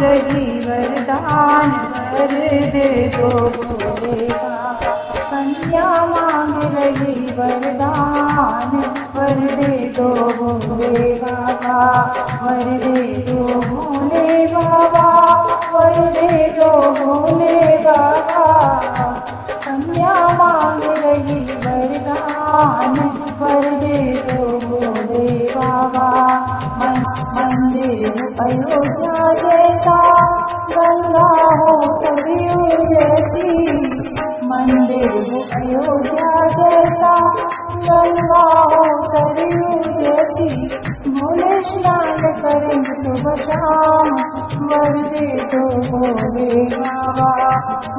रही वरदान वर दे दो भोले बाबा। कन्या मांग रही वरदान वर दे दो भोले बाबा। वर दे दो भोले बाबा, वर दे दो भोले बाबा। कन्या मांग रही वरदान वर दे दो भोले बाबा। मंदिर अयोध्या जैसा, गंगा हो सरयू जैसी। मंदिर अयोध्या जैसा, गंगा हो सरयू जैसी। भोले स्नान करें सुबह शाम वर दे दो भोले बाबा।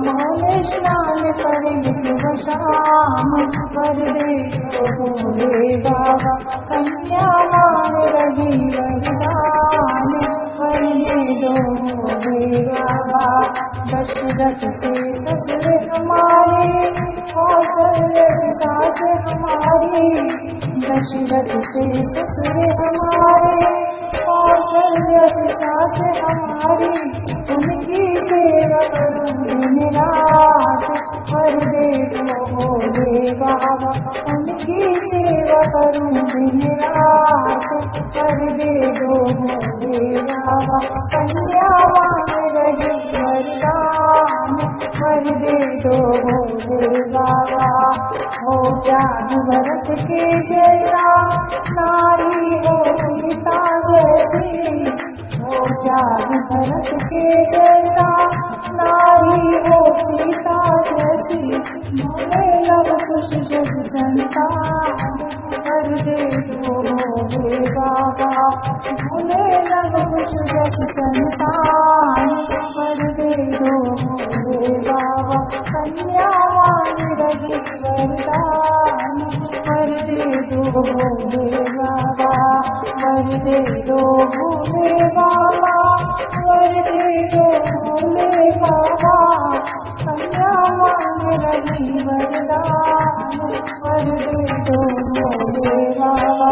भोले स्नान करें सुबह शाम वर दे दो भोले बाबा। कन्या मांग रही वरदान वर दे दो भोले बाबा। दशरथ से ससुर हमारे, कौशल्य से सास हमारी। दशरथ से ससुर हमारे, कौशल्य से सास हमारी। उनकी सेवा करूं दिन रात वर दे दो भोले बाबा। उनकी सेवा करूं दिन रात वर दे दो भोले बाबा। कन्या मांग रही वरदान वर दे दो भोले बाबा। हो त्याग भरत के जैसा, नारी हो सीता जैसी। हो त्याग भरत के जैसा, नारी हो सीता जैसी। भोले लव कुश जग संतान वर दे दो भोले बाबा। भोले लव कुश जग संतान वर दे दो भोले बाबा। कन्या मांग रही वरदान वर दे दो भोले बाबा। वर दे दो भोले बाबा, वर दे दो भोले बाबा। कन्या मांग रही वरदान वर दे दो भोले बाबा।